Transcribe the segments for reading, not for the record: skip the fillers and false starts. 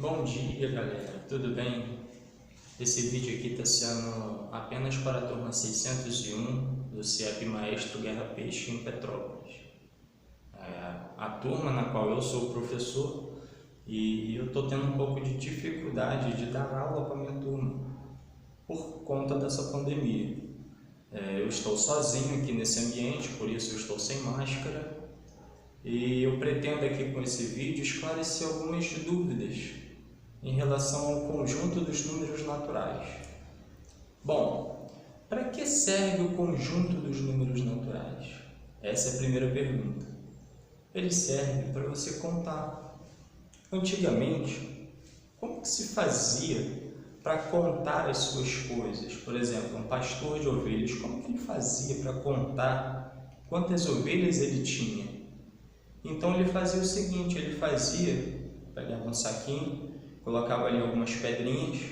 Bom dia, galera, tudo bem? Esse vídeo aqui está sendo apenas para a turma 601 do CIEP Maestro Guerra Peixe em Petrópolis. A turma na qual eu sou professor e eu estou tendo um pouco de dificuldade de dar aula para a minha turma por conta dessa pandemia. Eu estou sozinho aqui nesse ambiente, por isso eu estou sem máscara e eu pretendo aqui com esse vídeo esclarecer algumas dúvidas em relação ao conjunto dos números naturais. Bom, para que serve o conjunto dos números naturais? Essa é a primeira pergunta. Ele serve para você contar. Antigamente, como que se fazia para contar as suas coisas? Por exemplo, um pastor de ovelhas, como que ele fazia para contar quantas ovelhas ele tinha? Então ele fazia o seguinte, pegava um saquinho, colocava ali algumas pedrinhas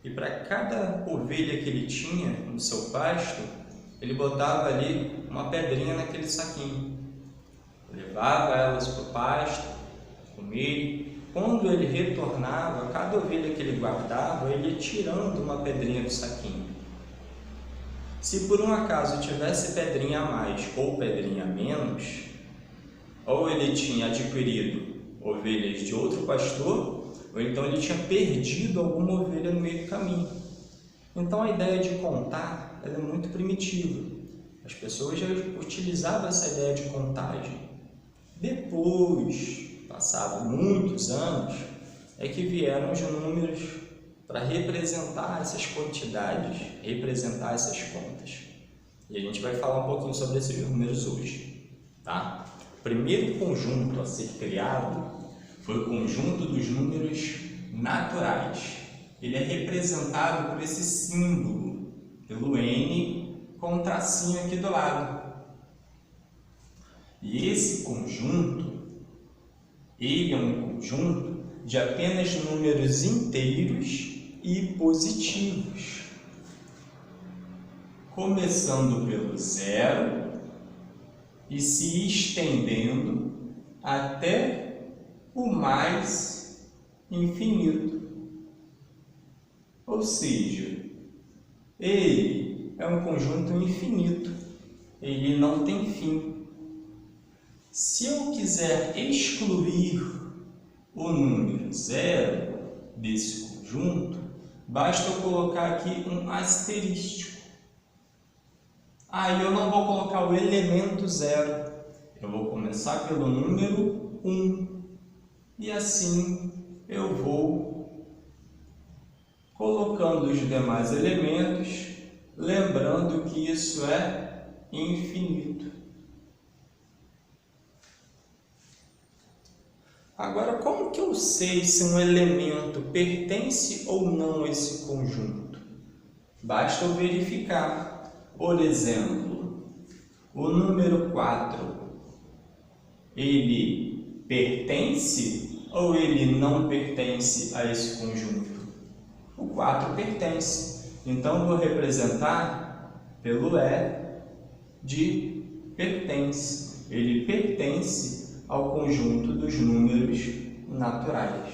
e para cada ovelha que ele tinha no seu pasto, ele botava ali uma pedrinha naquele saquinho. Levava elas para o pasto, comia. Quando ele retornava, cada ovelha que ele guardava, ele ia tirando uma pedrinha do saquinho. Se por um acaso tivesse pedrinha a mais ou pedrinha a menos, ou ele tinha adquirido ovelhas de outro pastor, ou então ele tinha perdido alguma ovelha no meio do caminho. Então a ideia de contar ela é muito primitiva. As pessoas já utilizavam essa ideia de contagem. Depois, passados muitos anos, é que vieram os números para representar essas quantidades, representar essas contas. E a gente vai falar um pouquinho sobre esses números hoje, tá? O primeiro conjunto a ser criado foi o conjunto dos números naturais. Ele é representado por esse símbolo, pelo N, com um tracinho aqui do lado. E esse conjunto, ele é um conjunto de apenas números inteiros e positivos. Começando pelo zero e se estendendo até o mais infinito. Ou seja, ele é um conjunto infinito, ele não tem fim. Se eu quiser excluir o número zero desse conjunto, basta eu colocar aqui um asterístico. Aí eu não vou colocar o elemento zero, eu vou começar pelo número 1. E assim eu vou colocando os demais elementos, lembrando que isso é infinito. Agora, como que eu sei se um elemento pertence ou não a esse conjunto? Basta eu verificar. Por exemplo, o número 4, ele pertence ou ele não pertence a esse conjunto? O 4 pertence. Então, vou representar pelo E de pertence. Ele pertence ao conjunto dos números naturais.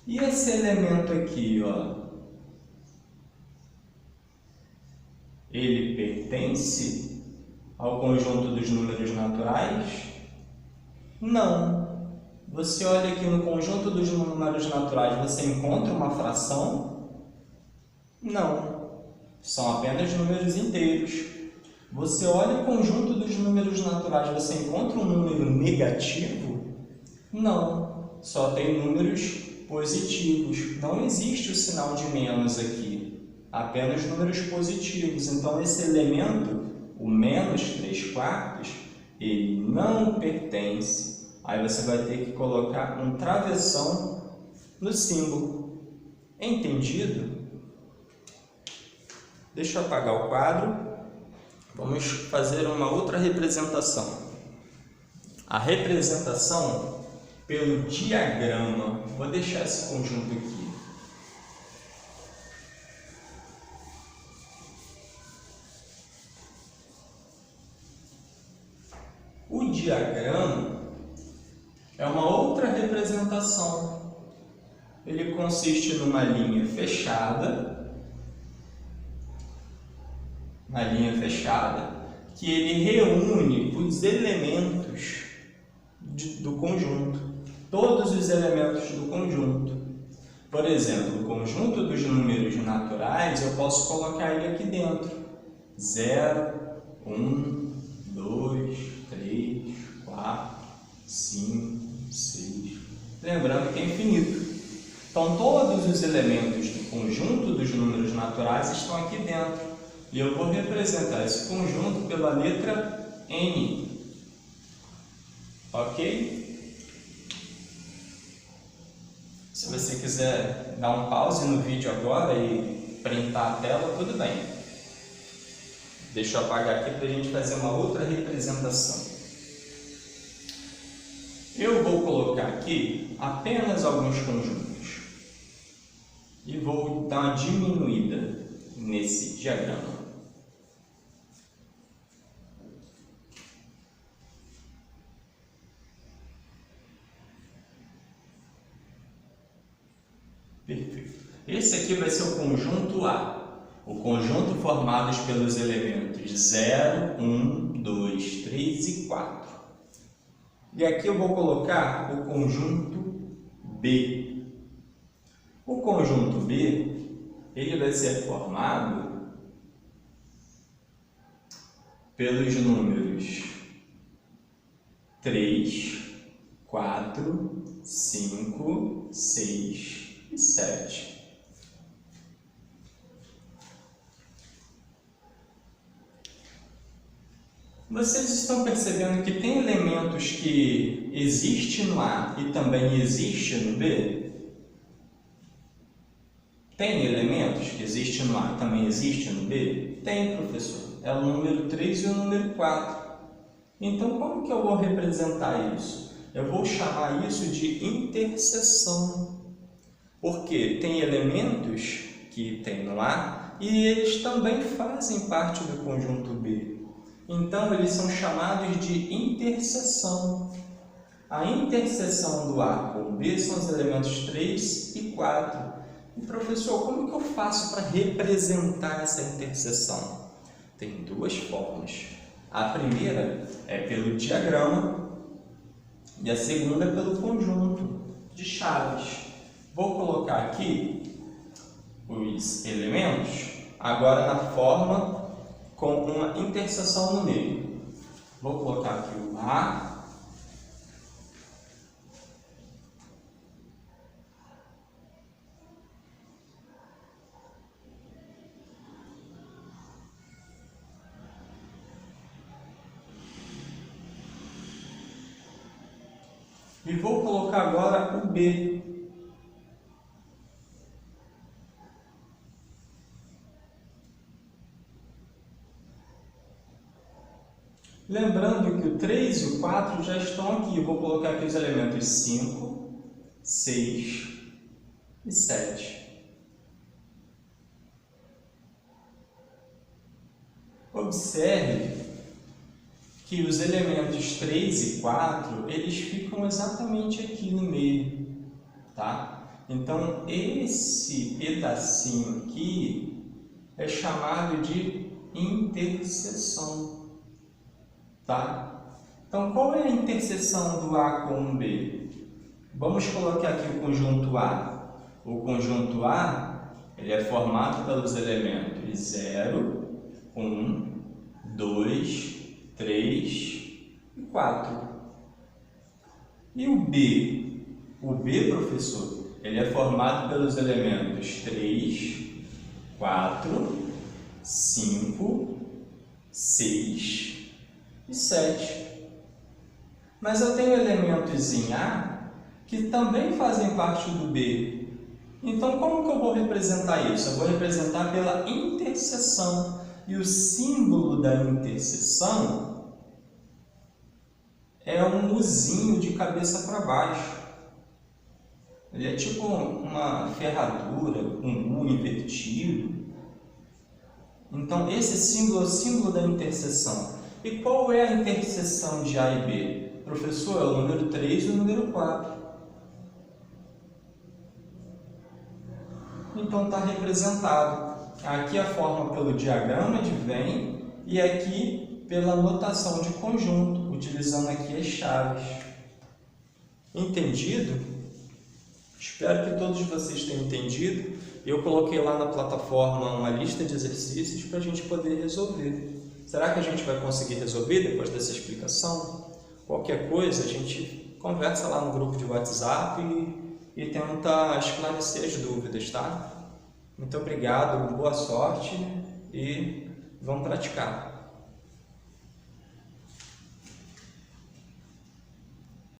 E esse elemento aqui, ó? Ele pertence ao conjunto dos números naturais? Não. Você olha aqui no conjunto dos números naturais, você encontra uma fração? Não. São apenas números inteiros. Você olha o conjunto dos números naturais, você encontra um número negativo? Não. Só tem números positivos. Não existe o sinal de menos aqui. Apenas números positivos. Então, esse elemento, o menos 3/4, ele não pertence. Aí você vai ter que colocar um travessão no símbolo. Entendido? Deixa eu apagar o quadro. Vamos fazer uma outra representação. A representação pelo diagrama. Vou deixar esse conjunto aqui. O diagrama é uma outra representação representação. Ele consiste numa linha fechada, que ele reúne os elementos do conjunto, todos os elementos do conjunto. Por exemplo, o conjunto dos números naturais, eu posso colocar ele aqui dentro. 0, 1, 2, 3, 4, 5, 6. Lembrando que é infinito. Então, todos os elementos do conjunto dos números naturais estão aqui dentro. E eu vou representar esse conjunto pela letra N. Ok? Se você quiser dar um pause no vídeo agora e printar a tela, tudo bem. Deixa eu apagar aqui para a gente fazer uma outra representação. Eu vou colocar aqui apenas alguns conjuntos. E vou dar uma diminuída nesse diagrama. Perfeito. Esse aqui vai ser o conjunto A. O conjunto formado pelos elementos 0, 1, 2, 3 e 4. E aqui eu vou colocar o conjunto B. O conjunto B, ele vai ser formado pelos números 3, 4, 5, 6 e 7. Vocês estão percebendo que tem elementos que existem no A e também existem no B? Tem elementos que existem no A e também existem no B? Tem, professor. É o número 3 e o número 4. Então, como que eu vou representar isso? Eu vou chamar isso de interseção. Porque tem elementos que tem no A e eles também fazem parte do conjunto B. Então, eles são chamados de interseção. A interseção do A com o B são os elementos 3 e 4. E, professor, como que eu faço para representar essa interseção? Tem duas formas. A primeira é pelo diagrama e a segunda é pelo conjunto de chaves. Vou colocar aqui os elementos agora na forma com uma interseção no meio. Vou colocar aqui o A. E vou colocar agora o B. Lembrando que o 3 e o 4 já estão aqui. Eu vou colocar aqui os elementos 5, 6 e 7. Observe que os elementos 3 e 4, eles ficam exatamente aqui no meio, tá? Então, esse pedacinho aqui é chamado de interseção, tá? Então, qual é a interseção do A com o B? Vamos colocar aqui o conjunto A. O conjunto A, ele é formado pelos elementos 0, 1, 2, 3 e 4. E o B? O B, professor, ele é formado pelos elementos 3, 4, 5, 6 e 7. Mas eu tenho elementos em A que também fazem parte do B. Então, como que eu vou representar isso? Eu vou representar pela interseção. E o símbolo da interseção é um Uzinho de cabeça para baixo. Ele é tipo uma ferradura, um U invertido. Então, esse símbolo é o símbolo da interseção. E qual é a interseção de A e B? Professor, é o número 3 e o número 4. então está representado. Aqui a forma pelo diagrama de Venn e aqui pela notação de conjunto, utilizando aqui as chaves. Entendido? Espero que todos vocês tenham entendido. Eu coloquei lá na plataforma uma lista de exercícios para a gente poder resolver. Será que a gente vai conseguir resolver depois dessa explicação? Qualquer coisa, a gente conversa lá no grupo de WhatsApp e tenta esclarecer as dúvidas, tá? Muito obrigado, boa sorte e vamos praticar.